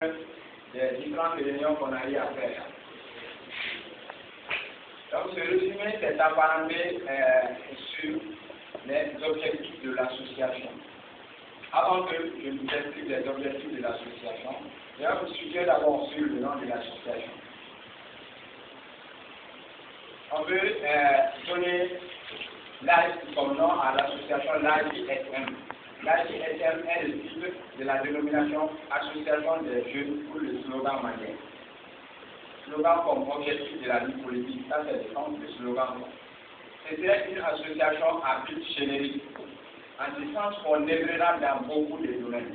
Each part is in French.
des différentes réunions qu'on a eu à faire. Donc ce résumé s'est apparenté sur les objectifs de l'association. Avant que je vous explique les objectifs de l'association, je vais vous suggérer d'abord sur le nom de l'association. On veut donner comme nom à l'association l'AJSM. L'AJSM est le titre de la dénomination Association des jeunes pour le slogan malien. Slogan comme objectif de la vie politique, ça c'est le slogan. C'était une association à but générique, en ce sens qu'on œuvrera dans beaucoup de domaines,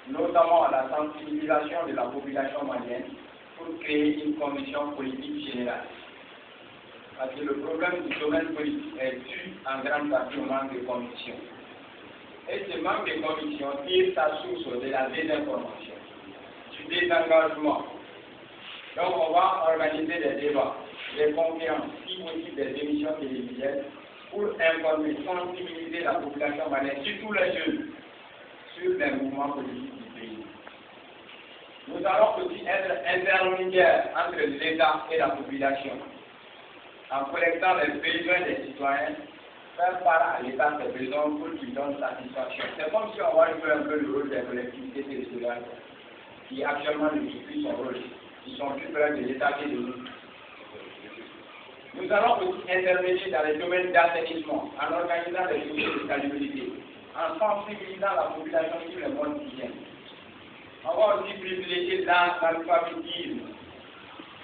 notamment à la sensibilisation de la population malienne pour créer une condition politique générale. Parce que le problème du domaine politique est dû en grande partie au manque de conviction. Et ce manque de conviction tire sa source de la désinformation, du désengagement. Donc on va organiser des débats, des conférences, si possible des émissions télévisuelles, pour informer, sensibiliser la population malienne, surtout les jeunes, sur les mouvements politiques du pays. Nous allons aussi être intermédiaires entre l'État et la population, en collectant les besoins des citoyens, faire part à l'État ses besoins pour qu'il donne satisfaction. C'est comme si on va jouer un peu le rôle des collectivités territoriales qui actuellement ne jouent plus son rôle. Ils sont plus près de l'État que de nous. Nous allons aussi intervenir dans les domaines d'assainissement, en organisant des journées de salubrité, en sensibilisant la population sur les bonnes hygiènes. On va aussi privilégier l'alphabétisme,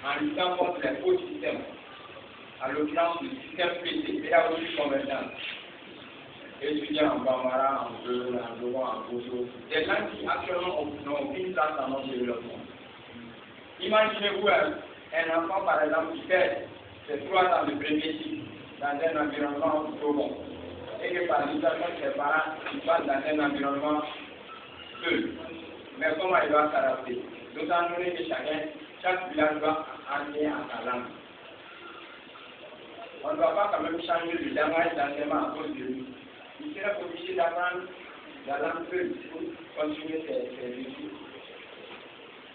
en luttant contre les faux systèmes. En l'occurrence, le système PC, pédagogie convergente, étudiants en Bambara, en Peul, en Dogon, en Bozo, des gens qui actuellement n'ont aucune place dans notre développement. Imaginez-vous un enfant, par exemple, qui fait ses 3 ans de premier cycle dans un environnement Dogon, et que par l'éducation de ses parents, il passe dans un environnement seul. Mais comment il doit s'adapter? D'autant donné que chaque village doit enseigner en sa langue. On ne doit pas quand même changer le langage d'enseignement à cause de lui. Il sera obligé d'apprendre la langue pour continuer ses études.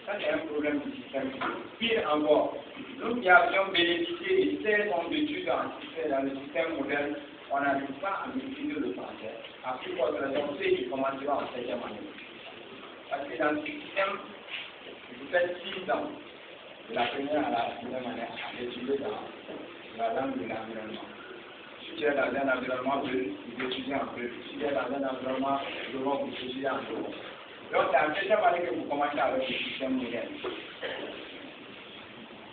Ça, c'est un problème du système. Pire encore, nous qui avions bénéficié de 16 ans d'études dans le système moderne, on n'arrive pas à maîtriser le français. À plus forte raison, ceux qui commenceront en 7e année. Parce que dans le système, vous faites 6 ans, de la première à la 6e année, à étudier dans la langue de l'environnement. Si tu es dans un environnement bleu, vous étudiez en bleu. Si tu es dans un environnement blanc, vous étudiez en blanc. Donc, c'est en 7e année que vous commencez avec le système moderne.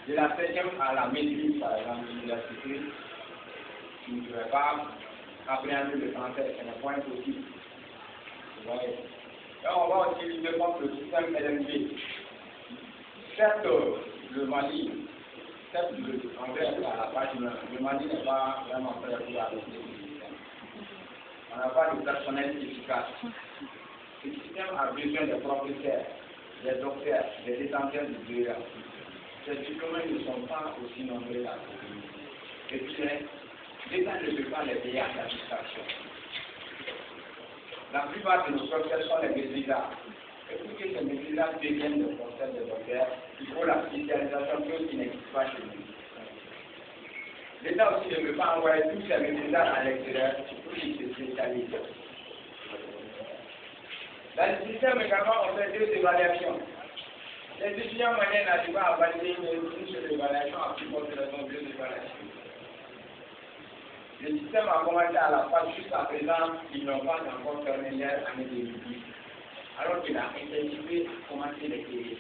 De la 7e à la maîtrise, par exemple, de l'université, vous ne pouvez pas appréhender le français, c'est un point possible. Vous voyez. Donc, on va aussi lutter contre le système LMD. Certes, le Mali, en vrai, à la page 9, le Mali n'est pas vraiment prêt pour adopter ce système. On n'a pas de personnel efficace. Ce système a besoin des professeurs, des docteurs, des détenteurs de DEA. Ces diplômés ne sont pas aussi nombreux à la communauté. Et puis, l'État ne peut pas les payer à satisfaction. La plupart de nos professeurs sont des maîtrisards. Et pour que ces maîtrisards deviennent des professeurs de docteurs, il faut la spécialisation, chose qui n'existe pas chez nous. L'État aussi ne peut pas envoyer tous ces maîtrisards à l'extérieur pour qu'ils se spécialisent. Dans le système également, on fait 2 évaluations. Les étudiants maliens n'arrivent pas à valider une seule évaluation à plus forte raison 2 évaluations. Le système a commencé à la phase jusqu'à présent, ils n'ont pas encore terminé leur année 2010. Alors qu'il a intensifié commencer les télés.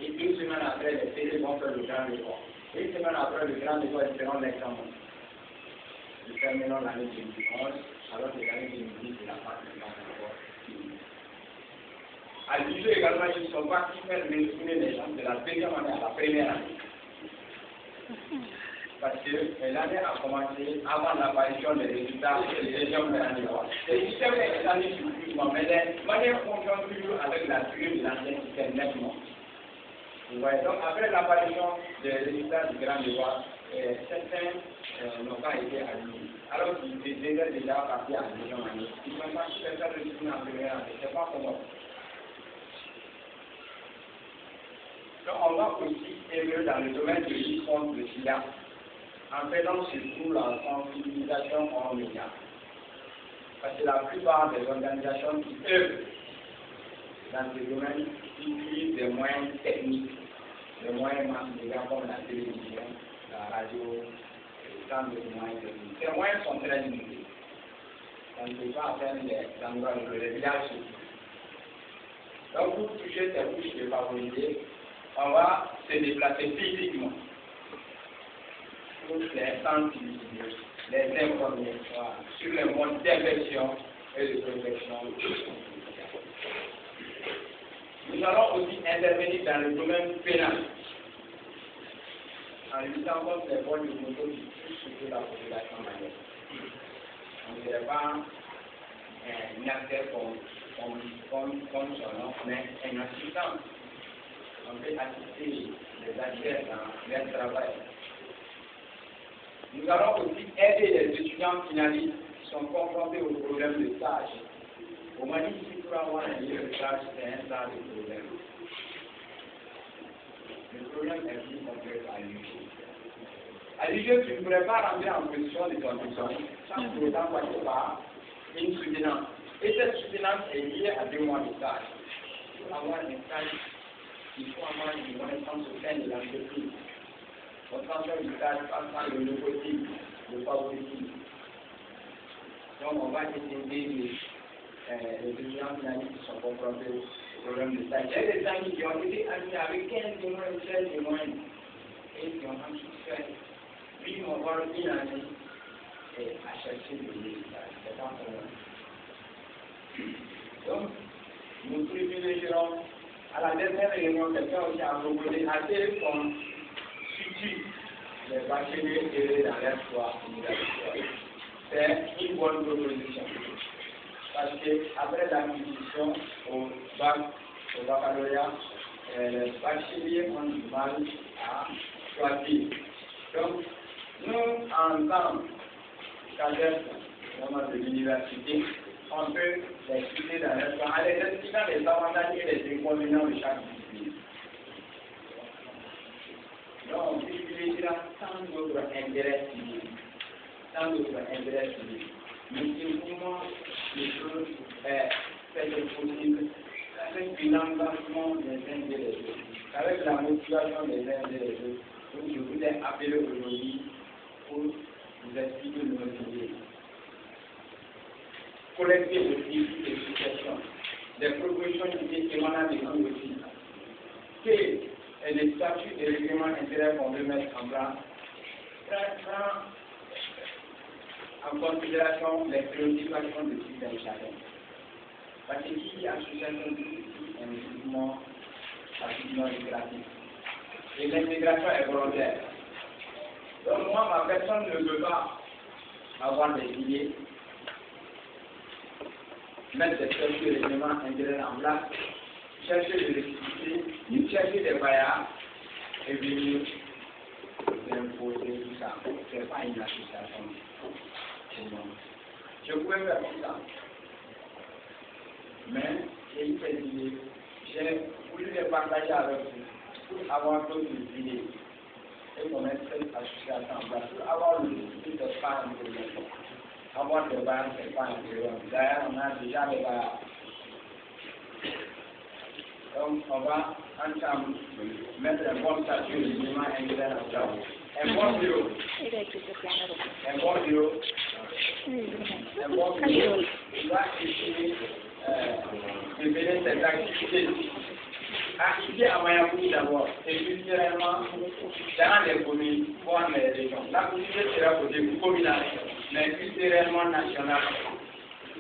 Et 2 semaines après, les télés vont faire le grand effort. 1 semaine après le grand effort, ils feront l'examen. Nous terminons l'année 2011, alors que l'année 2010, c'est la phase de encore. À l'issue également, ils ne sont pas qui faire retourner les gens de la 2e année à la 1re année. Parce que l'année a commencé avant l'apparition des résultats des régions de l'année. Le système est allé sur plus, mais les manières fonctionnent toujours avec la durée de l'ancien système nettement. Vous voyez, donc après l'apparition des résultats du grand débat, certains n'ont pas été admis. Alors qu'ils étaient déjà partis à la 2e année. Ils ne sont pas super de retourner en 1re année. C'est pas comment. Donc, on va aussi évoluer dans le domaine de lutte contre le sida, en faisant surtout la sensibilisation en médias. Parce que la plupart des organisations qui œuvrent dans ce domaine utilisent des moyens techniques, des moyens médias comme la télévision, la radio, et tant de moyens techniques. Ces moyens sont très limités. On ne peut pas atteindre les endroits de les villages. Donc, pour toucher ces couches défavorisées, on va se déplacer physiquement pour les sensibiliser, les informer sur les modes d'infection et de protection. Nous allons aussi intervenir dans le domaine pénal en luttant contre les vols de moto qui touchent surtout la population majeure. On ne dirait pas un acteur comme son nom, mais un assistant. On peut assister les acteurs dans leur travail. Nous allons aussi aider les étudiants finalistes qui sont confrontés aux problèmes de stage. Au Mali, si pour avoir un lieu de stage, c'est un tas de problèmes. Le problème est plus complexe à l'UG. À l'UG, tu ne pourrais pas rentrer en position de ton diplôme sans pour autant passer par une soutenance. Et cette soutenance est liée à 2 mois de stage. Pour avoir un stage, il faut avoir une connaissance au sein de l'entreprise. L'obtention du stage passe par le népotisme, le favoritisme. Donc, on va essayer les étudiants finalistes qui sont confrontés au problème de stage. Il y a des amis qui ont été admis avec 15 de moyenne, 16 de moyenne, et qui ont ensuite fait 8 mois, voire 1 année, et à chercher le résultat. C'est pas pour moi. Donc, nous privilégierons, à la dernière réunion, quelqu'un aussi a proposé à tel qu'on situe les bacheliers et dans leur choix universitaire. C'est une bonne proposition. Parce qu'après l'acquisition au baccalauréat, les bacheliers ont du mal à choisir. Donc, nous, en tant qu'adeptes de l'université, on peut les citer dans leur choix en les expliquant les avantages et les inconvénients de chaque discipline. Donc, on privilégiera tant d'autres intérêts civils. Tant d'autres intérêts civils. Mais comment les choses faites possible avec l'engagement des uns et des autres, avec la motivation des uns et des autres. Donc, je vous ai appelé aujourd'hui pour vous expliquer nos idées. Collecter aussi des situations, des propositions d'idées émanant des gens aussi. Quel est le statut et règlement intérieur qu'on veut mettre en place? En considération les préoccupations de tout un chacun. Parce que qui est association est un mouvement absolument lucratif. Et l'intégration est volontaire. Donc moi, ma personne ne veut pas avoir des idées, mettre des statut de règlement intérieur en place, chercher des récipités, chercher des baillards et venir imposer tout ça. Ce n'est pas une association. Je pouvais faire comme ça. Mais j'ai eu cette idée. J'ai voulu les partager avec vous pour avoir d'autres idées et pour mettre cette association en place, pour avoir le souci de ne pas un problème. Avoir des bails, ce n'est pas un problème. D'ailleurs, on a déjà des bails. Donc, on va ensemble mettre un bon statut de règlement intérieur en place. Un bon bureau. Un bon bureau. Un bon bureau. Il va essayer de mener cette activité. Ici à Mayapou d'abord, et culturellement, dans les communes, voire les régions. La communauté sera côté communal, mais culturellement national.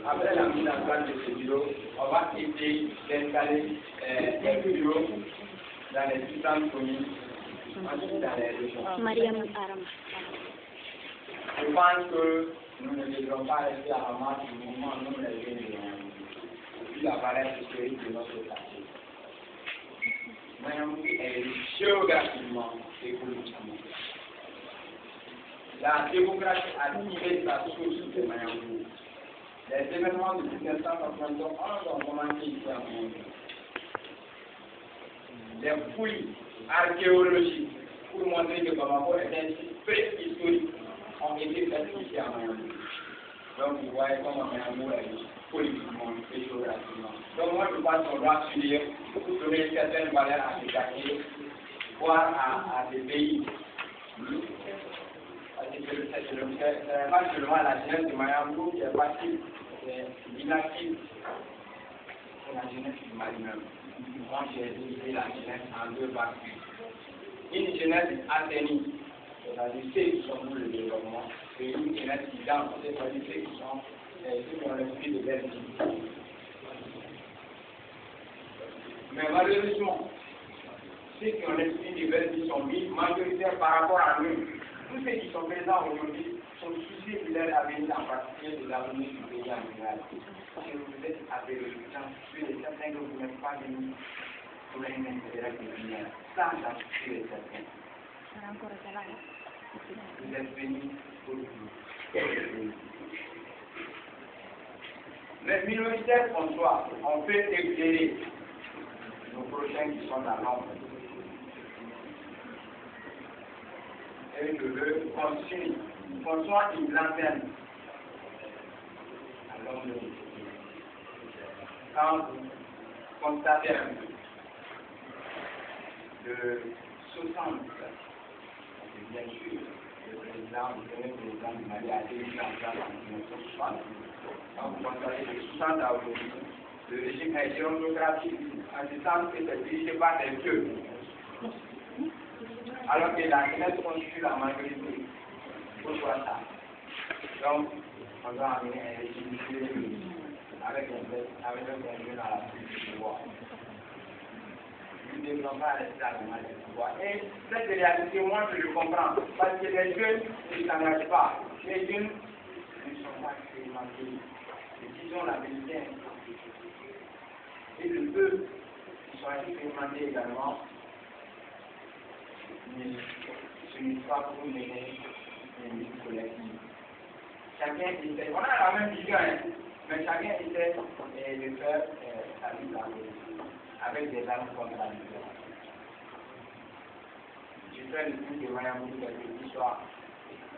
Après la mise en place de ce bureau, on va essayer d'installer un bureau dans les différentes communes, ensuite dans les régions. Je pense que nous ne devrons pas rester à la marche du moment où nous les jeunes vu l'appareil historique de notre quartier. Mayamou est géographiquement et politiquement. La démocratie a tiré sa source de Mayamou. Les événements de 1991 ont commencé ici à Mayamou. Les fouilles archéologiques pour montrer que Bamako est un site préhistorique ont été faits ici à Miami. Donc vous voyez comment Miami est politiquement et géographiquement. Donc moi je pense qu'on doit s'unir pour donner certaines valeurs à ces quartiers, voire à ces pays. C'est pas seulement la jeunesse de Miami qui est passive, c'est inactive. C'est la jeunesse du Mali même. Moi j'ai divisé la jeunesse en deux parties. Une jeunesse assainie, c'est-à-dire ceux qui sont pour le développement, et une jeunesse qui danse, c'est-à-dire ceux qui ont l'esprit de belle vie. Mais malheureusement, ceux qui ont l'esprit de belle vie sont mis majoritaires par rapport à nous. Tous ceux qui sont présents aujourd'hui sont souciés de leur avenir, en particulier de l'avenir du pays en général. Si vous êtes avec le temps, je suis certain que vous n'êtes pas venus pour un intérêt pécuniaire. Ça, j'en suis certain. Vous êtes venus pour le pays. Les minoritaires qu'on soit, on peut éclairer nos prochains qui sont dans l'ombre. Et je veux qu'on soit une lanterne à l'ombre. Quand vous constatez un peu de 60, bien sûr, le président du Mali a été mis en place en 1960. Quand vous constatez de 60 à aujourd'hui, le régime a été autocratique en disant que c'est dirigé par des dieux. Alors que la jeunesse constitue la majorité. Pourquoi ça? Donc, on doit amener un régime avec un régime à la prise du pouvoir. Nous ne devons pas rester à la main du pouvoir. Et cette réalité, moi je le comprends. Parce que les jeunes ne s'engagent pas. Les jeunes ne sont pas expérimentés. Ils ont la vérité. Et le peu qui sont expérimentés également, mais ce n'est pas pour mener une vie collective. Chacun essaie, on a la même vision, mais chacun essaie de faire sa vie avec des armes contradictoires. Je fais le plus de moyens pour que ce soit,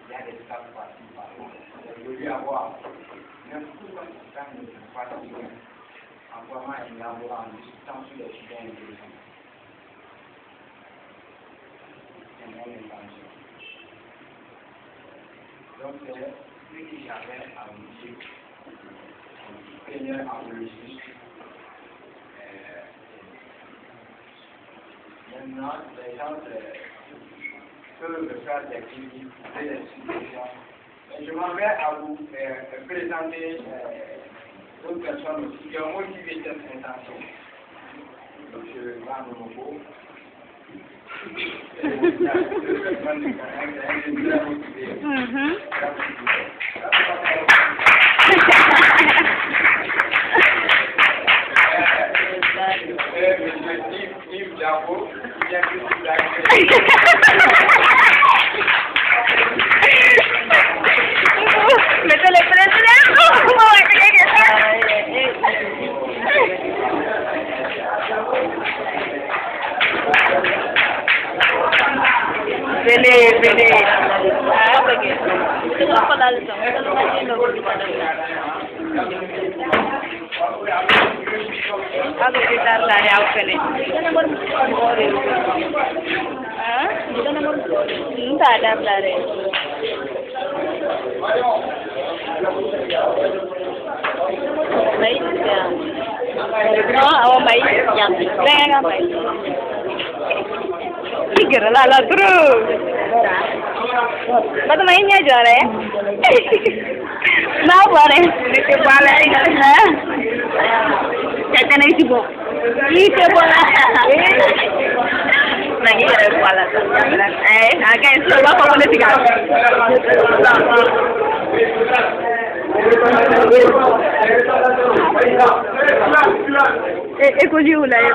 il y a des stades partis par là. Je veux avoir, même tout comme ça ne peut pas dire, en formant un labo en discutant sur les sujets intéressants. Donc c'est ce que j'avais à vous dire. Seigneur enregistre. Maintenant, les gens peuvent faire des critiques, des suggestions. Je m'en vais à vous présenter d'autres personnes aussi qui ont motivé cette intention. Donc je vais voir mon mot. Lah terus. Batu mainnya jual ya? Kenapa nih? Ini kepala ini. Caca nih sibuk. Ini kepala. Lagi ada kepala. Agak sebab apa boleh tinggal. Così una è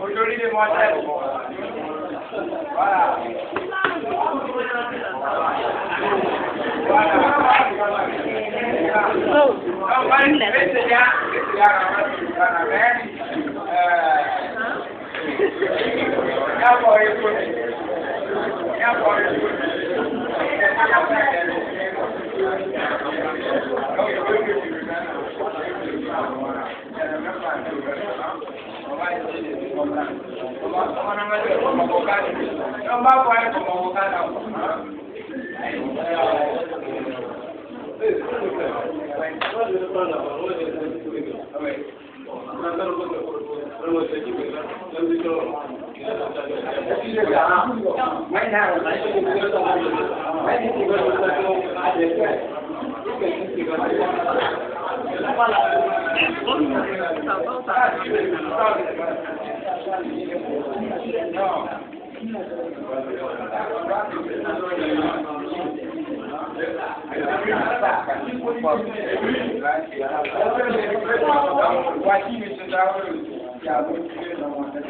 Aujourd'hui, demoiselles. Voilà. Voici M. Traoré qui a motivé dans mon texte.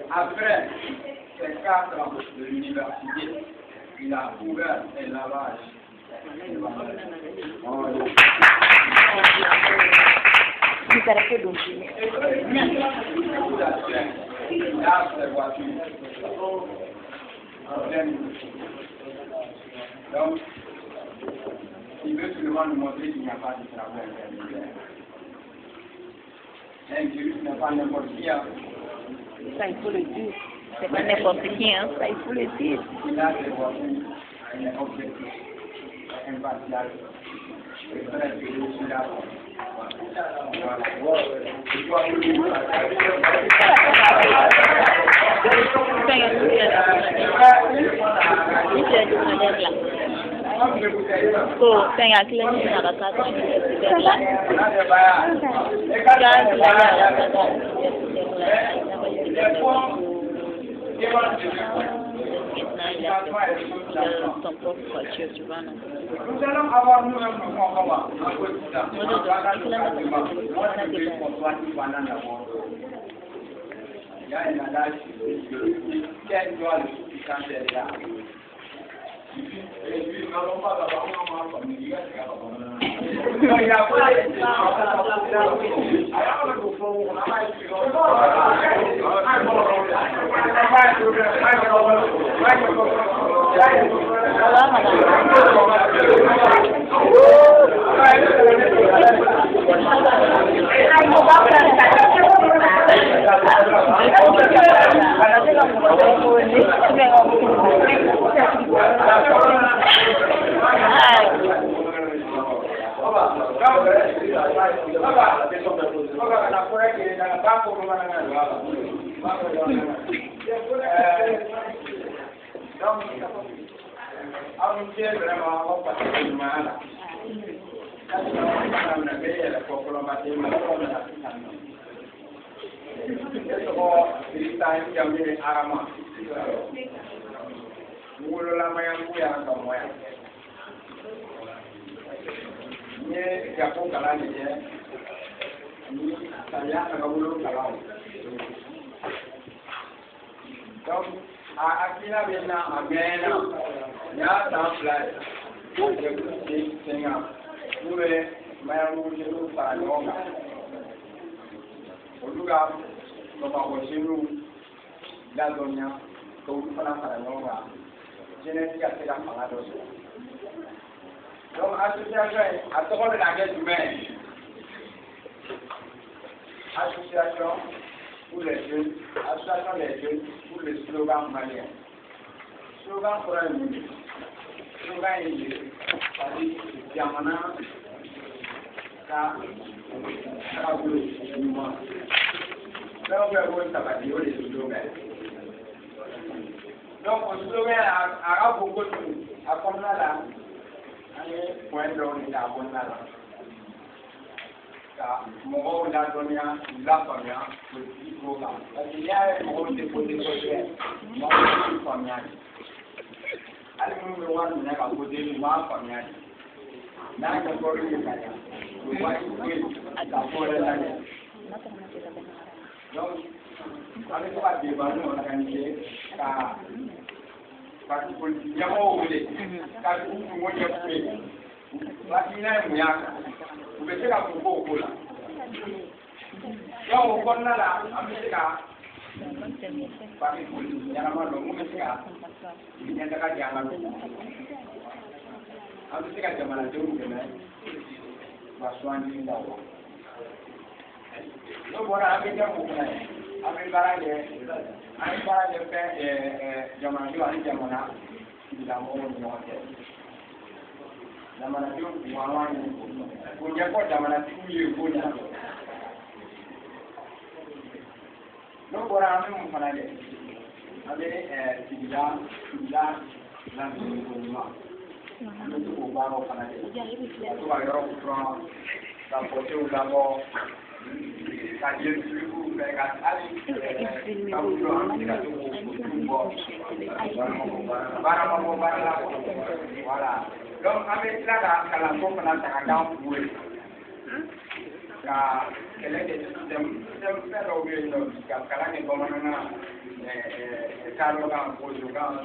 Après ces 4 ans de l'université, il a ouvert un lavage. Donc, il veut seulement nous montrer qu'il n'y a pas de travail intermédiaire. Un virus n'est pas n'importe qui. Ça, il faut le dire. C'est pas n'importe qui, hein. Ça, il faut le dire. Il a des voitures, un objectif impartial. C'est très difficile à voir. Oh, tenga kila kitu nakataka son propre voiture, tu vois, non? Nous allons avoir nous-mêmes un combat en quotidien. Il y a un adage quel doit le quand elle est là. Et puis, nous n'allons pas avoir un moment comme il y a donc, association, à travers la guerre humaine, association pour les jeunes, association des jeunes pour le slogan malien. Slogan pour un minute. Slogan est c'est-à-dire, Diamana, ça, ça vous le mouvement. Là, on peut avoir ça va dire les slogans. Donc, on slogan a beaucoup de choses. À comme là, point de l'on est à bon là. Mon rôle là, donné la première, le petit programme. Parce qu'il y a un rôle de côté. famille. Allez, nous le voir, nous avons posé une famille. N'a pas encore eu le cas. Vous voyez, la forêt là. Donc, avec quoi débat nous on a organisé car parti politique il y a pas oublié car nous moi j'ai fait la finale moi vous mettez la pour vous là donc on a là américain parti politique il y a la main nous mettez là il y a des gars qui américain jamana de vous va soigner d'abord donc voilà avec vous avec barage fait jamana dio ani jamana la mo mo jamana dio wa ko je ko jamana tuye ko na no bora ami mo fana de abe tibila la ko ma ami ko ba ro fana de to ba ro ko la pote ou la mo voilà donc avec là la pompe là ça dans pour car quel est le système faire au lieu de car là comme on a carlo quand pose quand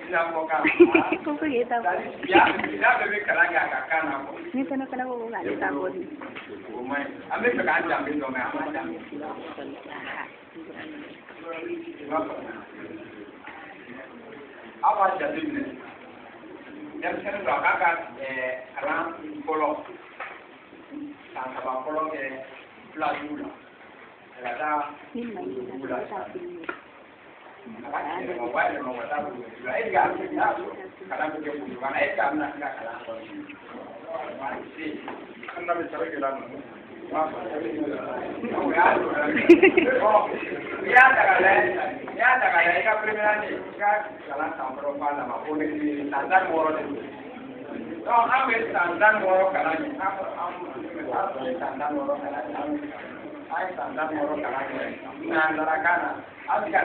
Kung kita ko. Bebe kalanga kakana ko. Nito na kana ko galita ko din. Umay. Ame ka jam din do me ama jam. Awa jadin ne. Dem sen do kaka ran polo. Sa ba polo ke pladula. La da. Ni mai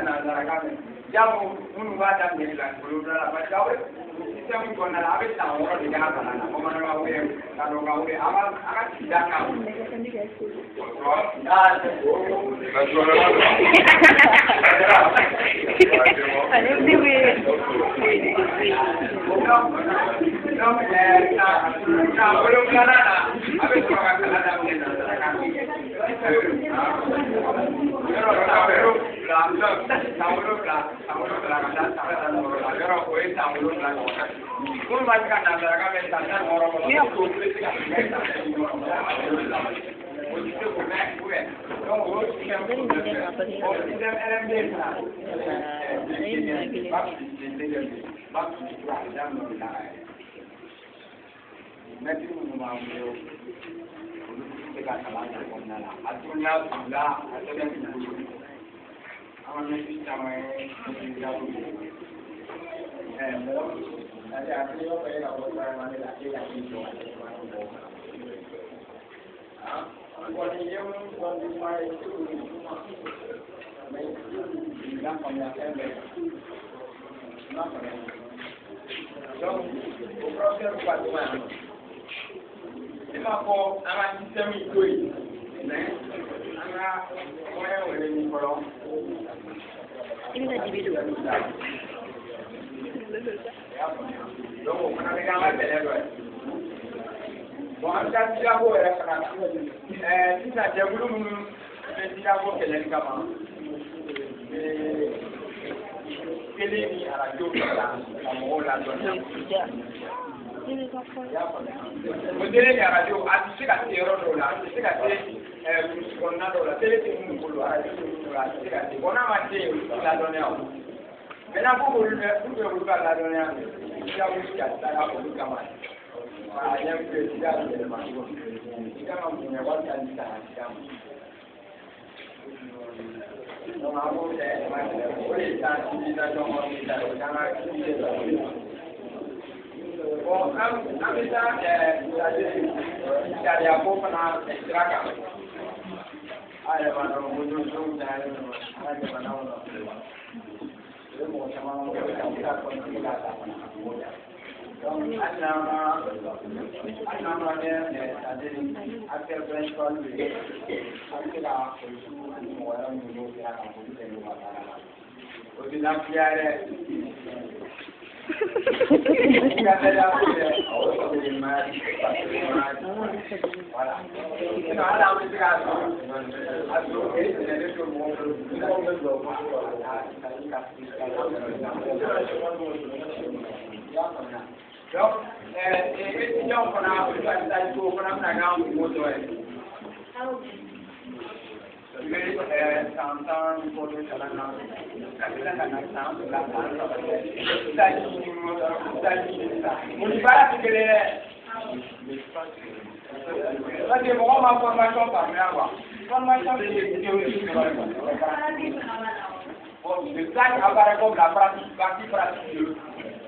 na ta jamu munu bada ngela kulula ba jawe sistem ko na labe ta woro de ga bana na ko mana wa we ka do ga we ama aka tidaka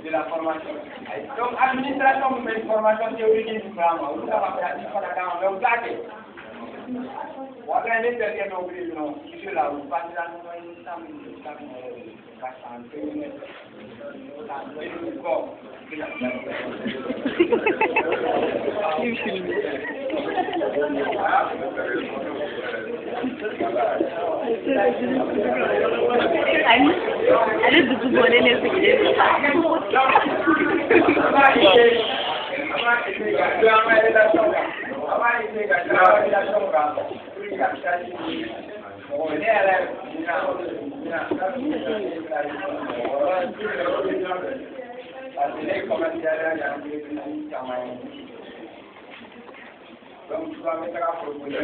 de la formation. Donc, administration, vous faites une formation théorique et vous pratique pour la gamme, mais vous gâtez. Vous avez quelqu'un qui oublie, non, je suis là, vous passez la allez de tout bonnet les secrets. Donc, tu vas mettre à proposer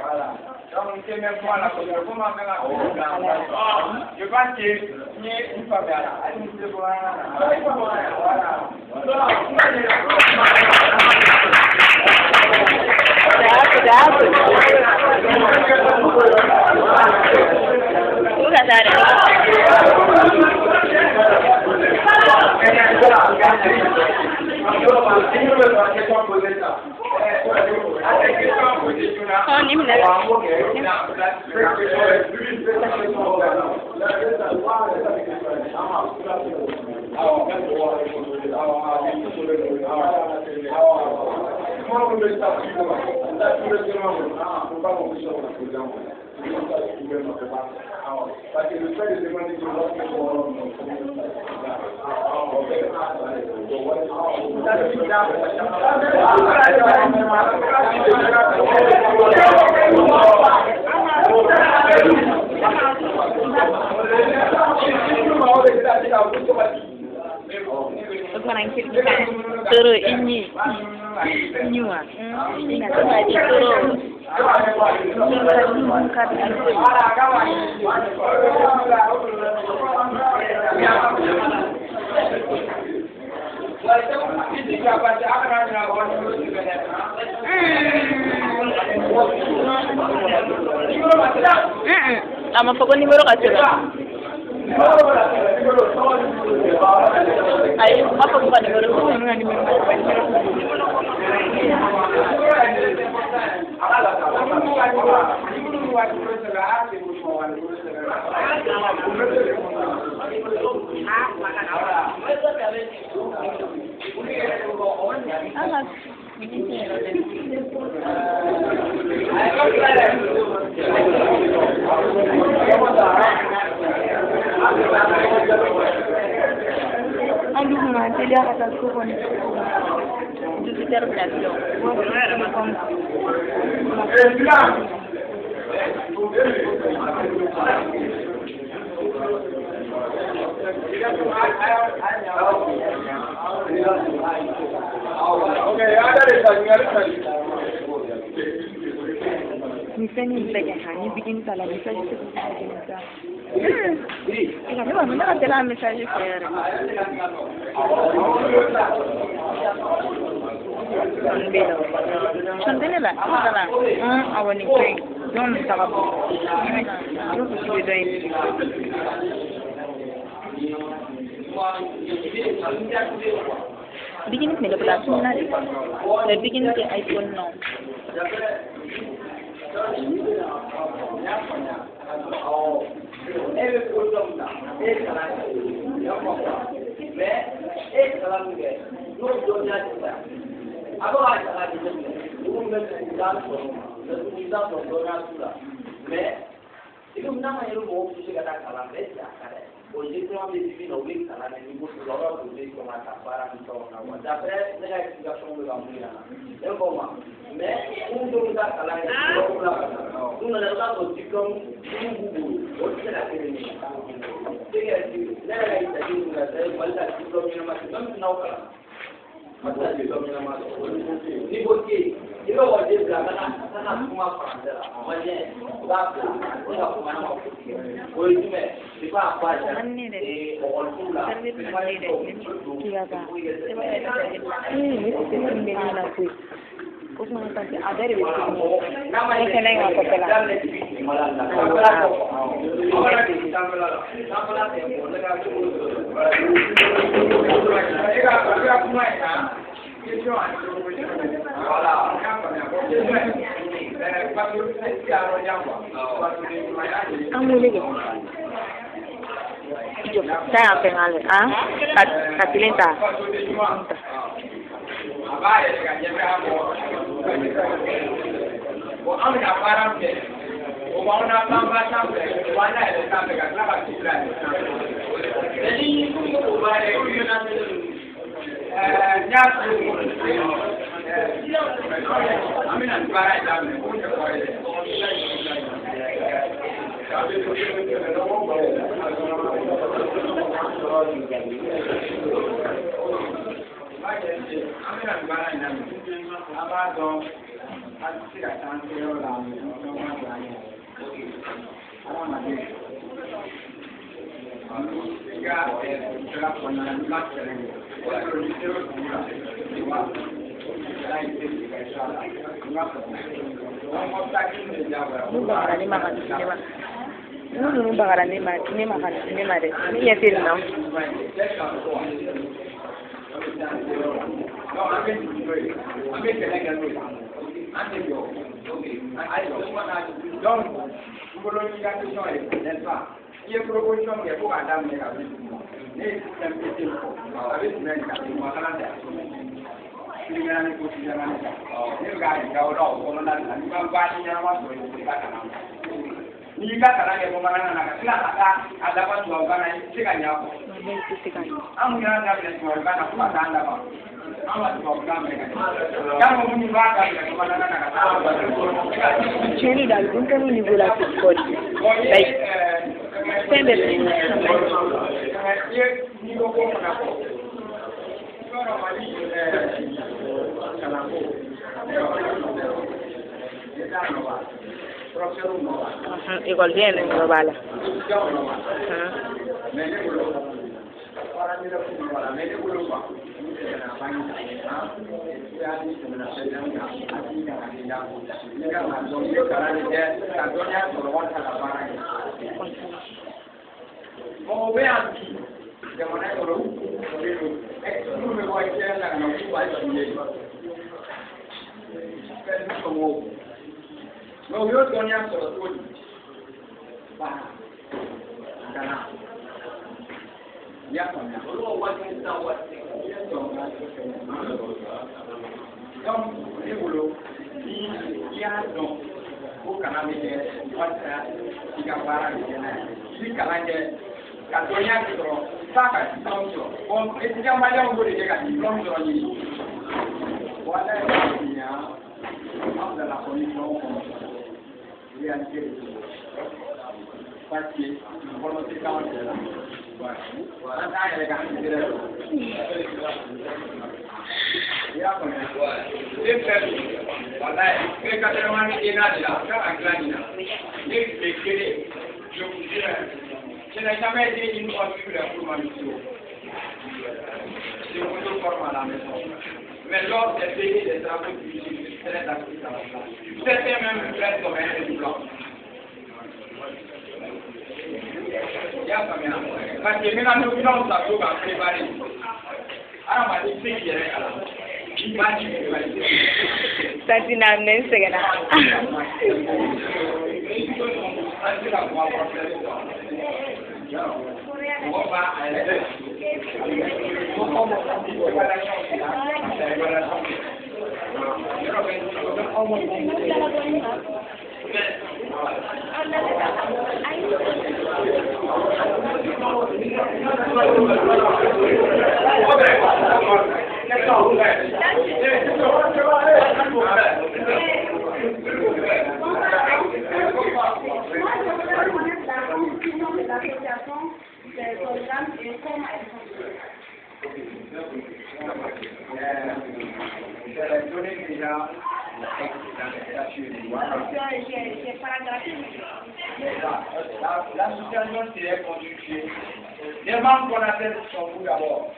voilà. Donc, c'est même moi la première fois, comment faire la je pense que une fois là. Toro ini nyua ini ada di toro ama pokok numero kasih ayo apa bukan numero aduh nanti dia kata turun itu terjadi misalnya belajar hanya bikin salah bisa juga Ikaw naman nakatila ang message ko. Sandali lang. Ito lang. Awan ni Craig. Doon sa kapo. Doon sa sibidoy. Bikin nila pala suna rin. Bikin ke iPhone no. Itu nama yang mau sih kata kalam desa kan. Polisi itu ambil di sini kalam ini buat orang polisi kemana barang itu orang. Tapi saya juga semua orang punya. Yang koma. Untuk kita kalam itu orang. Tunggu nanti kita berjikam tunggu. Boleh nak ini. Jadi saya jadi juga saya balik jikam yang masih belum tahu kalam. Masa jikam yang masih. Ini boleh. Itu wajib belakang karena semua pelajar, macam bapak, kita mana mau pergi, boleh cuma siapa apa saja, orang tua, ang muli ko. Saya apa yang ada? Ah, katilenta. Bakaran ni makan di sini mah. Dulu bakaran ni makan ini mare. Ini ya film no. Ia proportion dia bukan ada mereka. Ini sistem itu, habis mereka makanan dia. Ini kursi jangan. Ini gaya kau tahu kalau nanti memang banyak yang masuk itu kita kan. Ini kita kan yang pemakanan anak. Silakan ada apa jual kan ini sikannya. Amu yang ada di jual kan aku ada anda bang. Amat jual kan mereka. Yang mau menyumbang kan pemakanan anak. Jadi dah bukan ini bola football. Baik. Sender. Ini kok kenapa? Igual viene, no bala. No, yo estoy ya solo tú. Va. Gana. Ya con ya. Luego va a estar guapo. Donc, évolué. Il y a donc au Canada, il va faire il y a pas de il Canada. Katonya gitu, saka diploma. Bon, itu yang banyak boleh jaga diploma ni. Wala ya. Dans la condition réalité parce que volonté quand c'est là voilà ça il est quand même ya con siempre voilà que cada uno tiene la cara clara ni que quiere yo quisiera Je n'ai jamais été une voiture pour ma mission. Je me forme à la maison. Mais lors des pays des travaux publics, c'est très actif à la place. Certains même restent comme un blanc. Parce que maintenant, nous sommes à préparer. Alors, on va dire qu'il y a Tadi nanen segera. L'association serait constituée. Les membres qu'on appelle sont vous d'abord.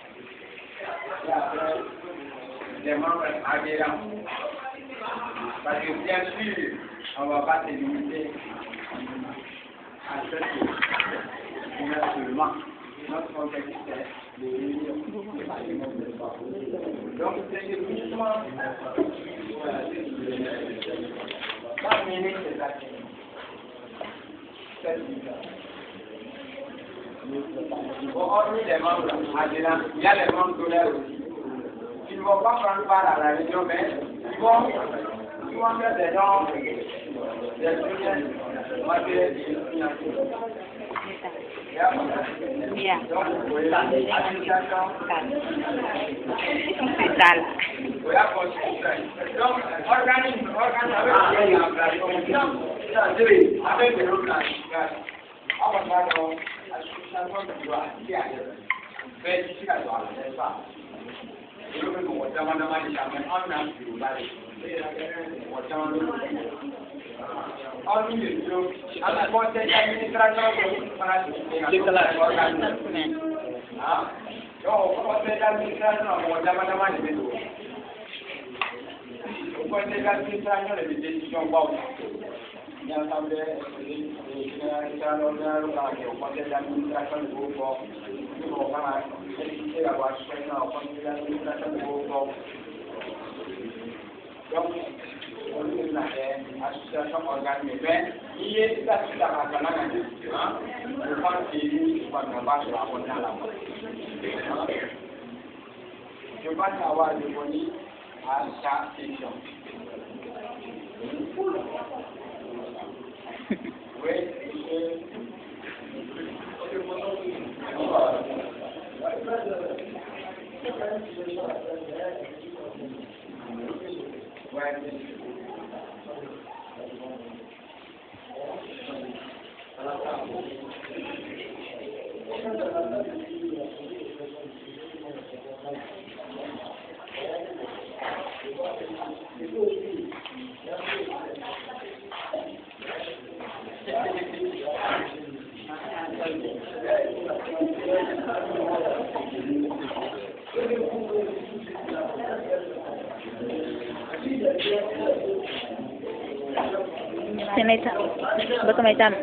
Les membres adhérents. Parce que bien sûr, on ne va pas se limiter à ce que seulement. Notre objectif est de réunir le maximum de fois. Donc c'est uniquement la minute de la hormis les membres adhérents, il y a les membres d'honneur aussi. Ils ne vont pas prendre part à la réunion, mais ils vont faire des dons, des soutiens, matériels et financiers. Bien. Donc, l'association, C'est ça là. donc, organisme avec des autres association organisée, il y a des je pense qu'il va sur la bonne je pense avoir répondu à chaque question. Oui, May tama.